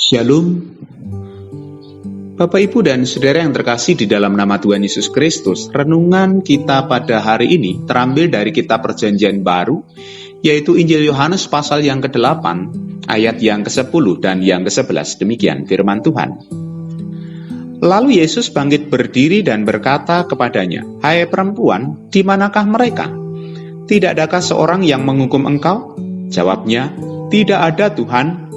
Shalom, Bapak Ibu dan Saudara yang terkasih di dalam nama Tuhan Yesus Kristus. Renungan kita pada hari ini terambil dari kitab Perjanjian Baru, yaitu Injil Yohanes pasal yang ke-8, ayat yang ke-10 dan yang ke-11. Demikian firman Tuhan. Lalu Yesus bangkit berdiri dan berkata kepadanya, "Hai perempuan, di manakah mereka? Tidak adakah seorang yang menghukum engkau?" Jawabnya, "Tidak ada, Tuhan."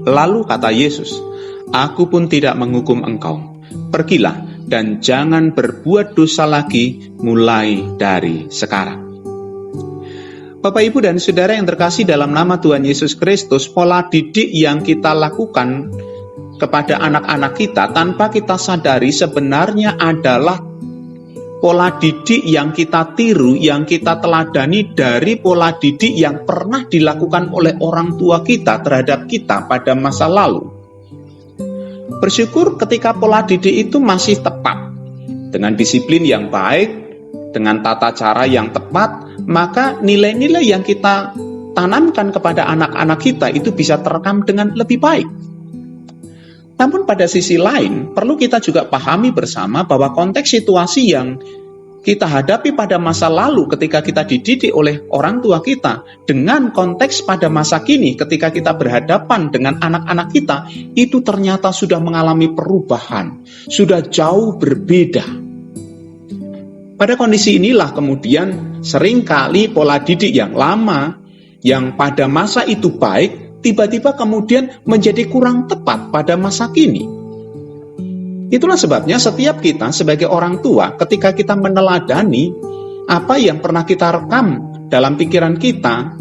Lalu kata Yesus, "Aku pun tidak menghukum engkau. Pergilah dan jangan berbuat dosa lagi mulai dari sekarang." Bapak, Ibu, dan Saudara yang terkasih dalam nama Tuhan Yesus Kristus, pola didik yang kita lakukan kepada anak-anak kita tanpa kita sadari sebenarnya adalah pola didik yang kita tiru, yang kita teladani dari pola didik yang pernah dilakukan oleh orang tua kita terhadap kita pada masa lalu. Bersyukur ketika pola didik itu masih tepat, dengan disiplin yang baik, dengan tata cara yang tepat, maka nilai-nilai yang kita tanamkan kepada anak-anak kita itu bisa terekam dengan lebih baik. Namun pada sisi lain, perlu kita juga pahami bersama bahwa konteks situasi yang kita hadapi pada masa lalu ketika kita dididik oleh orang tua kita dengan konteks pada masa kini ketika kita berhadapan dengan anak-anak kita, itu ternyata sudah mengalami perubahan, sudah jauh berbeda. Pada kondisi inilah kemudian seringkali pola didik yang lama, yang pada masa itu baik, tiba-tiba kemudian menjadi kurang tepat pada masa kini. Itulah sebabnya setiap kita sebagai orang tua, ketika kita meneladani apa yang pernah kita rekam dalam pikiran kita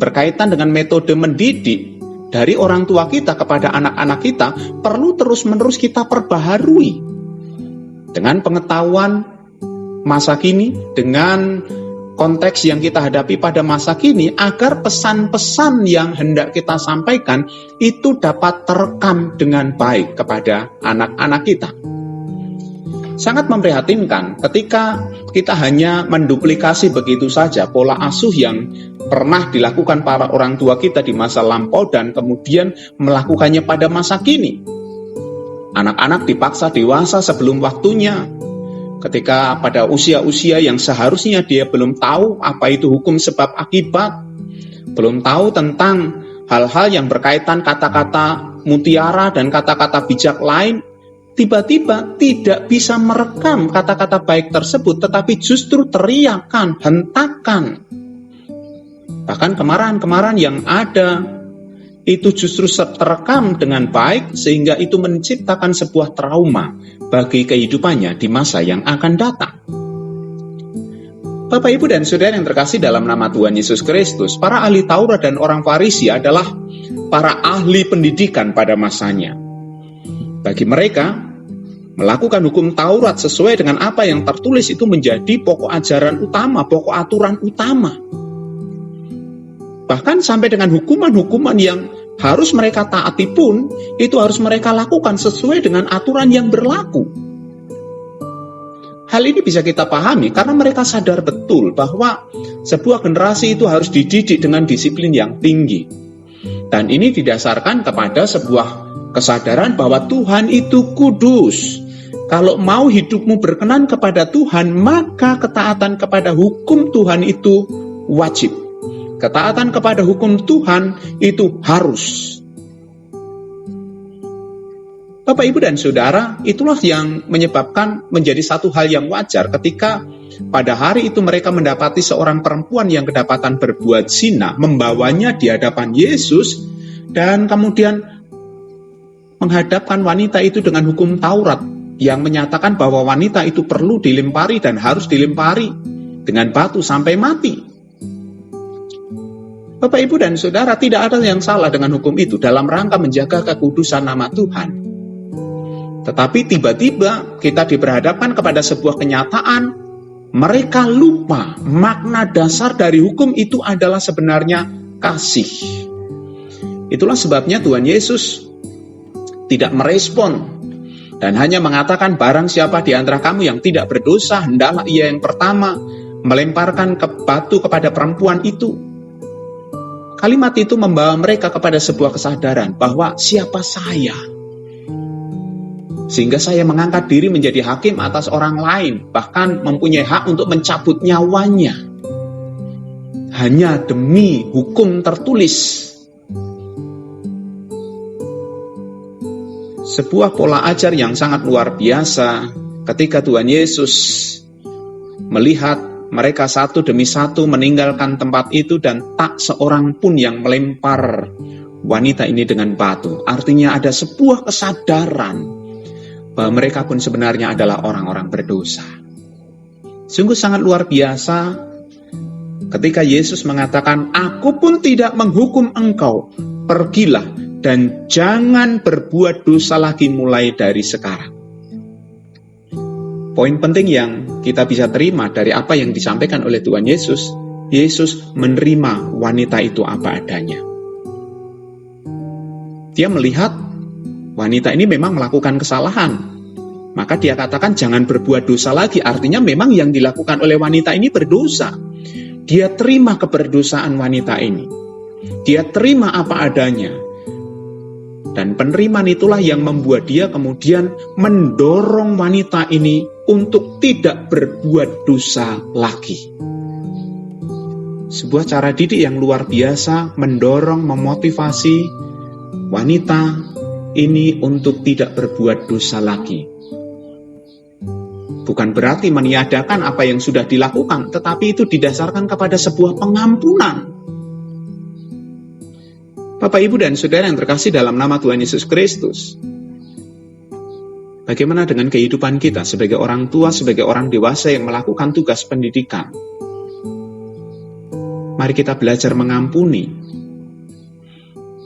berkaitan dengan metode mendidik dari orang tua kita kepada anak-anak kita, perlu terus-menerus kita perbaharui dengan pengetahuan masa kini, dengan konteks yang kita hadapi pada masa kini, agar pesan-pesan yang hendak kita sampaikan itu dapat terekam dengan baik kepada anak-anak kita. Sangat memprihatinkan ketika kita hanya menduplikasi begitu saja pola asuh yang pernah dilakukan para orang tua kita di masa lampau dan kemudian melakukannya pada masa kini. Anak-anak dipaksa dewasa sebelum waktunya, ketika pada usia-usia yang seharusnya dia belum tahu apa itu hukum sebab akibat, belum tahu tentang hal-hal yang berkaitan kata-kata mutiara dan kata-kata bijak lain, tiba-tiba tidak bisa merekam kata-kata baik tersebut, tetapi justru teriakan, hentakan. Bahkan kemarahan-kemarahan yang ada itu justru terekam dengan baik, sehingga itu menciptakan sebuah trauma bagi kehidupannya di masa yang akan datang. Bapak, Ibu, dan Saudara yang terkasih dalam nama Tuhan Yesus Kristus, para ahli Taurat dan orang Farisi adalah para ahli pendidikan pada masanya. Bagi mereka, melakukan hukum Taurat sesuai dengan apa yang tertulis itu menjadi pokok ajaran utama, pokok aturan utama. Bahkan sampai dengan hukuman-hukuman yang harus mereka taati pun, itu harus mereka lakukan sesuai dengan aturan yang berlaku. Hal ini bisa kita pahami karena mereka sadar betul bahwa sebuah generasi itu harus dididik dengan disiplin yang tinggi. Dan ini didasarkan kepada sebuah kesadaran bahwa Tuhan itu kudus. Kalau mau hidupmu berkenan kepada Tuhan, maka ketaatan kepada hukum Tuhan itu wajib. Ketaatan kepada hukum Tuhan itu harus. Bapak, Ibu, dan Saudara, itulah yang menyebabkan menjadi satu hal yang wajar ketika pada hari itu mereka mendapati seorang perempuan yang kedapatan berbuat zina, membawanya di hadapan Yesus, dan kemudian menghadapkan wanita itu dengan hukum Taurat yang menyatakan bahwa wanita itu perlu dilempari dan harus dilempari dengan batu sampai mati. Bapak, Ibu, dan Saudara, tidak ada yang salah dengan hukum itu dalam rangka menjaga kekudusan nama Tuhan. Tetapi tiba-tiba kita diperhadapkan kepada sebuah kenyataan, mereka lupa makna dasar dari hukum itu adalah sebenarnya kasih. Itulah sebabnya Tuhan Yesus tidak merespon dan hanya mengatakan, barang siapa di antara kamu yang tidak berdosa, hendaklah ia yang pertama melemparkan batu kepada perempuan itu. Kalimat itu membawa mereka kepada sebuah kesadaran bahwa siapa saya, sehingga saya mengangkat diri menjadi hakim atas orang lain, bahkan mempunyai hak untuk mencabut nyawanya hanya demi hukum tertulis. Sebuah pola ajar yang sangat luar biasa ketika Tuhan Yesus melihat mereka satu demi satu meninggalkan tempat itu dan tak seorang pun yang melempar wanita ini dengan batu. Artinya ada sebuah kesadaran bahwa mereka pun sebenarnya adalah orang-orang berdosa. Sungguh sangat luar biasa ketika Yesus mengatakan, "Aku pun tidak menghukum engkau, pergilah dan jangan berbuat dosa lagi mulai dari sekarang." Poin penting yang kita bisa terima dari apa yang disampaikan oleh Tuhan Yesus, Yesus menerima wanita itu apa adanya. Dia melihat wanita ini memang melakukan kesalahan, maka dia katakan jangan berbuat dosa lagi. Artinya memang yang dilakukan oleh wanita ini berdosa. Dia terima keberdosaan wanita ini. Dia terima apa adanya. Dan penerimaan itulah yang membuat dia kemudian mendorong wanita ini untuk tidak berbuat dosa lagi. Sebuah cara didik yang luar biasa mendorong, memotivasi wanita ini untuk tidak berbuat dosa lagi. Bukan berarti meniadakan apa yang sudah dilakukan, tetapi itu didasarkan kepada sebuah pengampunan. Bapak, Ibu, dan Saudara yang terkasih dalam nama Tuhan Yesus Kristus, bagaimana dengan kehidupan kita sebagai orang tua, sebagai orang dewasa yang melakukan tugas pendidikan? Mari kita belajar mengampuni,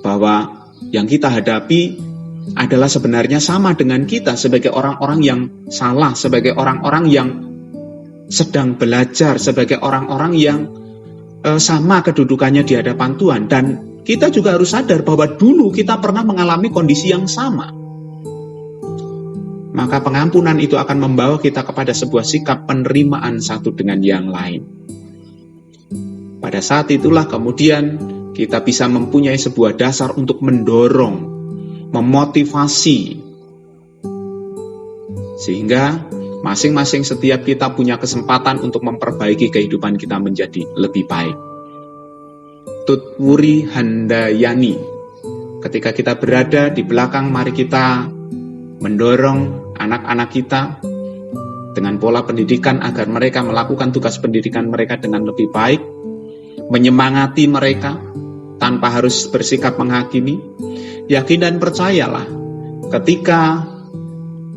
bahwa yang kita hadapi adalah sebenarnya sama dengan kita sebagai orang-orang yang salah, sebagai orang-orang yang sedang belajar, sebagai orang-orang yang sama kedudukannya di hadapan Tuhan. Dan kita juga harus sadar bahwa dulu kita pernah mengalami kondisi yang sama. Maka pengampunan itu akan membawa kita kepada sebuah sikap penerimaan satu dengan yang lain. Pada saat itulah kemudian kita bisa mempunyai sebuah dasar untuk mendorong, memotivasi, sehingga masing-masing setiap kita punya kesempatan untuk memperbaiki kehidupan kita menjadi lebih baik. Tutwuri Handayani, ketika kita berada di belakang, mari kita mendorong anak-anak kita dengan pola pendidikan agar mereka melakukan tugas pendidikan mereka dengan lebih baik, menyemangati mereka tanpa harus bersikap menghakimi. Yakin dan percayalah, ketika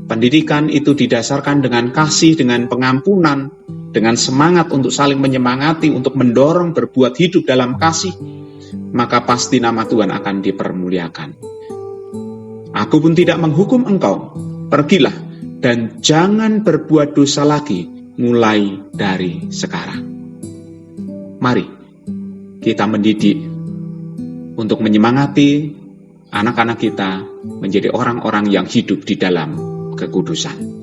pendidikan itu didasarkan dengan kasih, dengan pengampunan, dengan semangat untuk saling menyemangati, untuk mendorong berbuat hidup dalam kasih, maka pasti nama Tuhan akan dipermuliakan. Aku pun tidak menghukum engkau, pergilah dan jangan berbuat dosa lagi mulai dari sekarang. Mari kita mendidik untuk menyemangati anak-anak kita menjadi orang-orang yang hidup di dalam kekudusan.